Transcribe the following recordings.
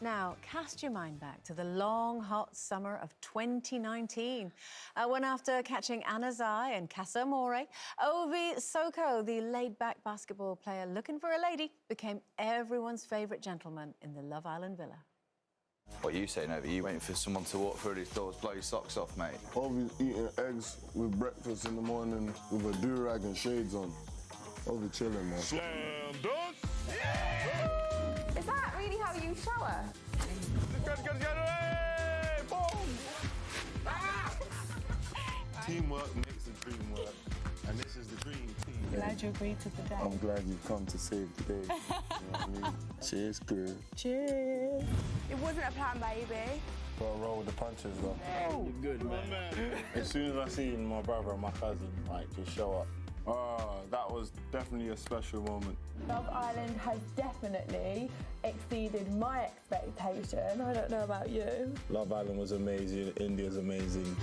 Now, cast your mind back to the long, hot summer of 2019, when after catching Anna's eye and Casa Amore, Ovie Soko, the laid-back basketball player looking for a lady, became everyone's favourite gentleman in the Love Island villa. What are you saying, Ovie? You waiting for someone to walk through these doors, blow your socks off, mate? Ovie's eating eggs with breakfast in the morning with a do-rag and shades on. Ovie chilling, man. Slam dunk! Is that really how you shower? Teamwork makes the dream work, and this is the dream team. Glad you agreed to the day. I'm glad you've come to save the day. You know what I mean? Cheers, girl. Cheers. It wasn't a plan, baby. Gotta roll with the punches, though. Oh. You're good, man. As soon as I seen my brother and my cousin, like, just show up, that was definitely a special moment. Love Island has definitely exceeded my expectation. I don't know about you. Love Island was amazing. India's amazing.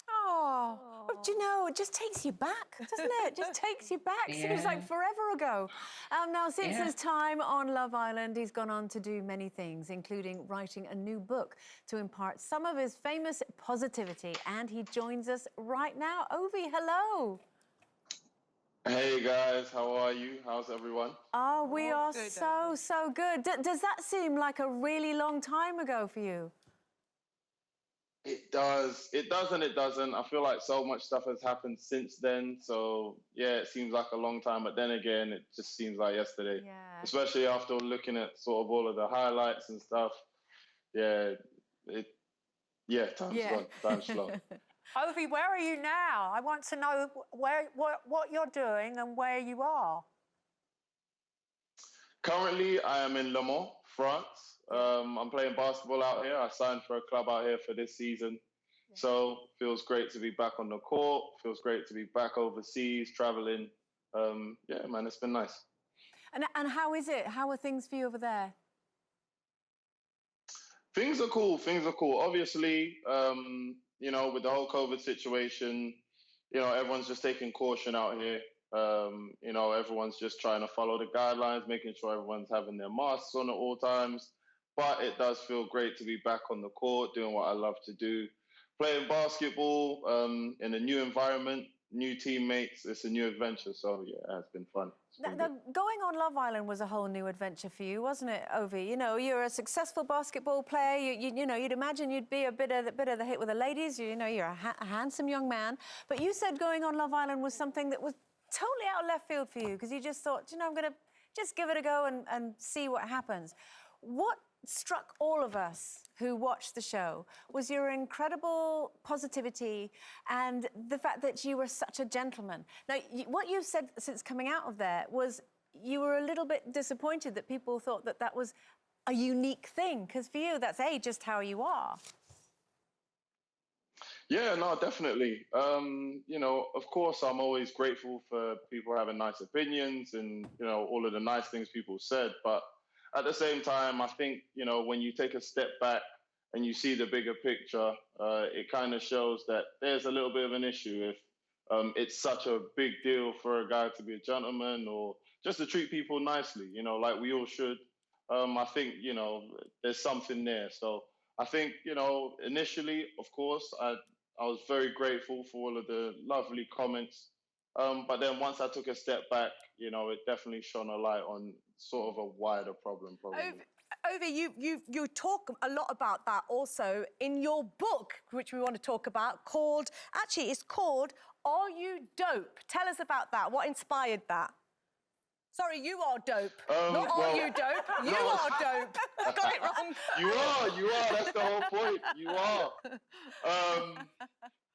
Oh, do you know, it just takes you back, doesn't it? It just takes you back. Seems like forever ago. Now, since his time on Love Island, he's gone on to do many things, including writing a new book to impart some of his famous positivity. And he joins us right now. Ovie, hello. Hey guys, how are you? How's everyone? Oh, we are good, so good. Does that seem like a really long time ago for you? It does. It does and it doesn't. I feel like so much stuff has happened since then. So, yeah, it seems like a long time. But then again, it just seems like yesterday. Yeah. Especially after looking at sort of all of the highlights and stuff. Yeah, time's gone. Time's slow. Ovie, where are you now? I want to know what you're doing and where you are. Currently, I am in Le Mans, France. I'm playing basketball out here. I signed for a club out here for this season. Yeah. So feels great to be back on the court. Feels great to be back overseas, traveling. Yeah, man, it's been nice. And how is it? How are things for you over there? Things are cool. Things are cool. Obviously, you know, with the whole COVID situation, you know, everyone's just taking caution out here. You know, everyone's just trying to follow the guidelines, making sure everyone's having their masks on at all times. But it does feel great to be back on the court, doing what I love to do. Playing basketball in a new environment, new teammates. It's a new adventure. So, yeah, it's been fun. Going on Love Island was a whole new adventure for you, wasn't it, Ovie? You know, you're a successful basketball player. You know, you'd imagine you'd be a bit of the hit with the ladies. You know, you're a handsome young man. But you said going on Love Island was something that was totally out of left field for you because you just thought, you know, I'm going to just give it a go and see what happens. What struck all of us who watched the show was your incredible positivity and the fact that you were such a gentleman. Now, what you've said since coming out of there was you were a little bit disappointed that people thought that that was a unique thing, because for you, that's just how you are. Yeah, no, definitely. You know, of course, I'm always grateful for people having nice opinions and, you know, all of the nice things people said. But at the same time, I think, you know, when you take a step back and you see the bigger picture, it kind of shows that there's a little bit of an issue if it's such a big deal for a guy to be a gentleman or just to treat people nicely, you know, like we all should. I think, you know, there's something there. So I think, you know, initially, of course, I was very grateful for all of the lovely comments. But then once I took a step back, you know, it definitely shone a light on sort of a wider problem, probably. Ovie, you talk a lot about that also in your book, which we want to talk about, it's called Are You Dope? Tell us about that. What inspired that? Sorry, you are dope. Not are you dope? You are dope. I got it wrong. You are. That's the whole point. You are.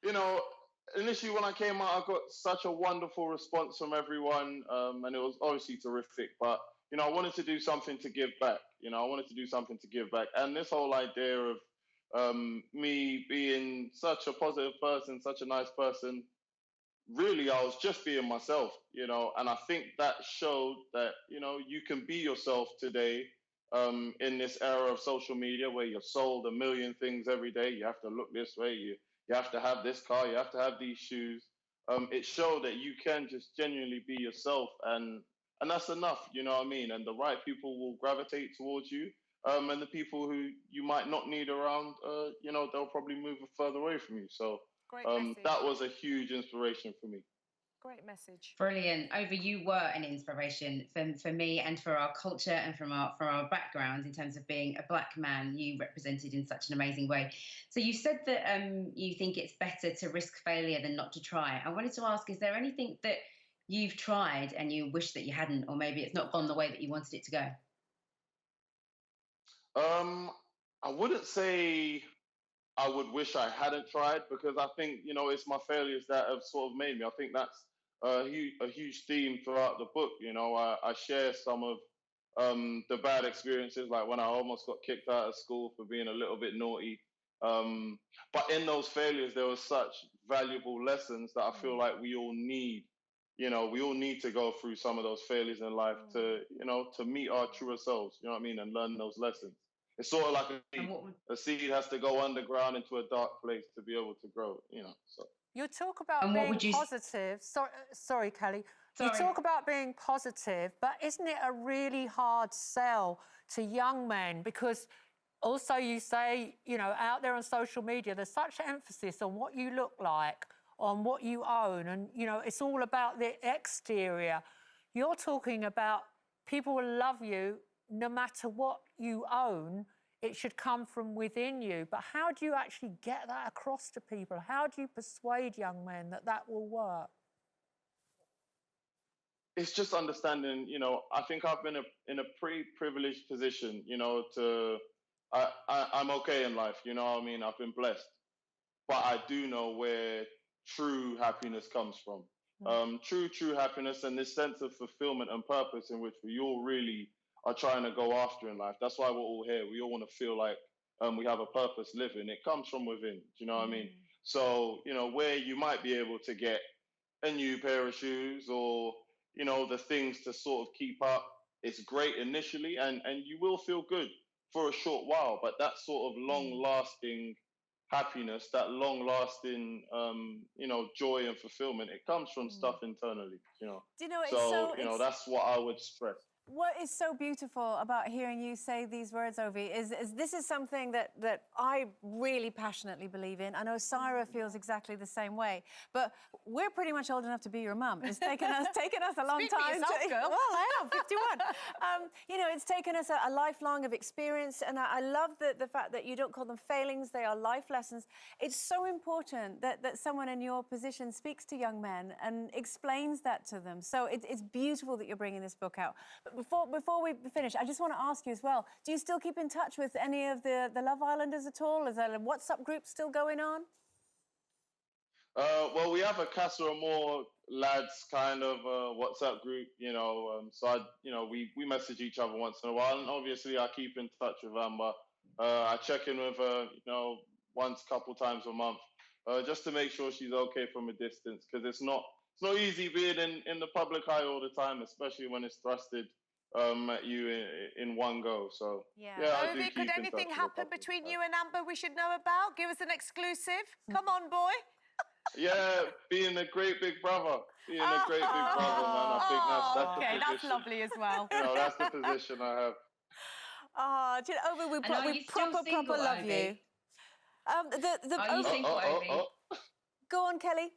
You know, initially when I came out, I got such a wonderful response from everyone, and it was obviously terrific. But, you know, I wanted to do something to give back. You know, I wanted to do something to give back. And this whole idea of me being such a positive person, such a nice person, really, I was just being myself, you know, and I think that showed that, you know, you can be yourself today in this era of social media where you're sold a million things every day. You have to look this way. You have to have this car. You have to have these shoes. It showed that you can just genuinely be yourself. And and that's enough. You know what I mean? And the right people will gravitate towards you. And the people who you might not need around, they'll probably move further away from you. So Great message. that was a huge inspiration for me. Great message. Brilliant. Ovie, you were an inspiration for me and for our culture and for our backgrounds in terms of being a black man. You represented in such an amazing way. So you said that you think it's better to risk failure than not to try. I wanted to ask, is there anything that you've tried and you wish that you hadn't, or maybe it's not gone the way that you wanted it to go? I wouldn't say I would wish I hadn't tried, because I think, it's my failures that have sort of made me. I think that's a huge theme throughout the book. I share some of the bad experiences, like when I almost got kicked out of school for being a little bit naughty. But in those failures, there were such valuable lessons that I feel like we all need. We all need to go through some of those failures in life to meet our truer selves, you know what I mean, and learn those lessons. It's sort of like a seed. A seed has to go underground into a dark place to be able to grow, so. You talk about being positive. Sorry, Kelly. You talk about being positive, but isn't it a really hard sell to young men? Because also you say, out there on social media, there's such emphasis on what you look like, on what you own, and, it's all about the exterior. You're talking about people will love you no matter what you own. It should come from within you. But how do you actually get that across to people? How do you persuade young men that that will work? It's just understanding, I think I've been in a pretty privileged position, I'm okay in life, you know what I mean? I've been blessed. But I do know where true happiness comes from. True happiness and this sense of fulfillment and purpose in which we all really are trying to go after in life. That's why we're all here. We all want to feel like we have a purpose living. It comes from within. Do you know what I mean? So, where you might be able to get a new pair of shoes or, the things to sort of keep up, it's great initially and you will feel good for a short while. But that sort of long-lasting happiness, that long-lasting, joy and fulfillment, it comes from stuff internally, Do you know, it's that's what I would stress. What is so beautiful about hearing you say these words, Ovie, is this is something that I really passionately believe in. I know Sarah feels exactly the same way, but we're pretty much old enough to be your mum. It's taken us a long Speak for time. yourself, girl. Well, I am 51. It's taken us a lifelong of experience, and I love the fact that you don't call them failings; they are life lessons. It's so important that someone in your position speaks to young men and explains that to them. So it's beautiful that you're bringing this book out. But before we finish, I just want to ask you as well, do you still keep in touch with any of the Love Islanders at all? Is there a WhatsApp group still going on? Well, we have a Casa Amor lads kind of WhatsApp group, so we message each other once in a while, and obviously I keep in touch with Amber. I check in with her, once, couple times a month, just to make sure she's okay from a distance, because it's not easy being in the public eye all the time, especially when it's thrusted at you in one go. So Ovie, could anything happen between you and Amber we should know about? Give us an exclusive. Come on, boy. Yeah, being a great big brother. Man. I think that's the position. That's lovely as well. That's the position I have. Do you know, Ovie, we proper love you. Are you single, Ovie? Go on, Kelly.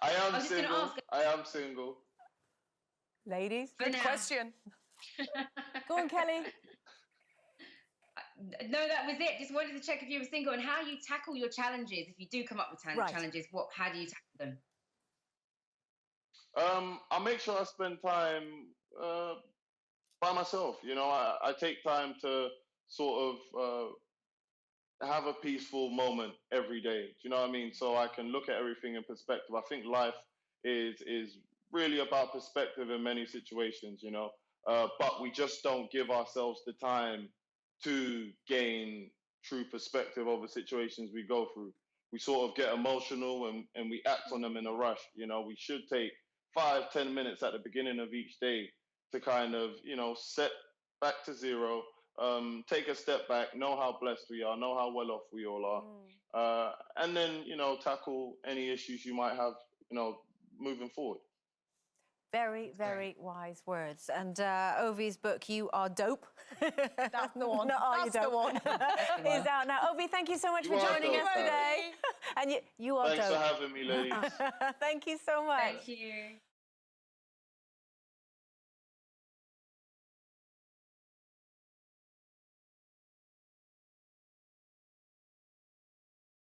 I am single. Ladies? Good question. Go on, Kelly. No, that was it. Just wanted to check if you were single and how you tackle your challenges. If you do come up with challenges, how do you tackle them? I make sure I spend time by myself. I take time to sort of have a peaceful moment every day. Do you know what I mean? So I can look at everything in perspective. I think life is really about perspective in many situations, but we just don't give ourselves the time to gain true perspective over situations we go through. We sort of get emotional and we act on them in a rush. We should take 5-10 minutes at the beginning of each day to kind of, set back to zero, take a step back, know how blessed we are, know how well off we all are, and then, tackle any issues you might have, moving forward. Very, very wise words. And Ovie's book, You Are Dope. That's the one. Not Are You That's the Dope. one. Is out now. Ovie, thank you so much for You're joining us welcome. today. And you are Thanks dope. for having me, ladies. Thank you so much. Thank you.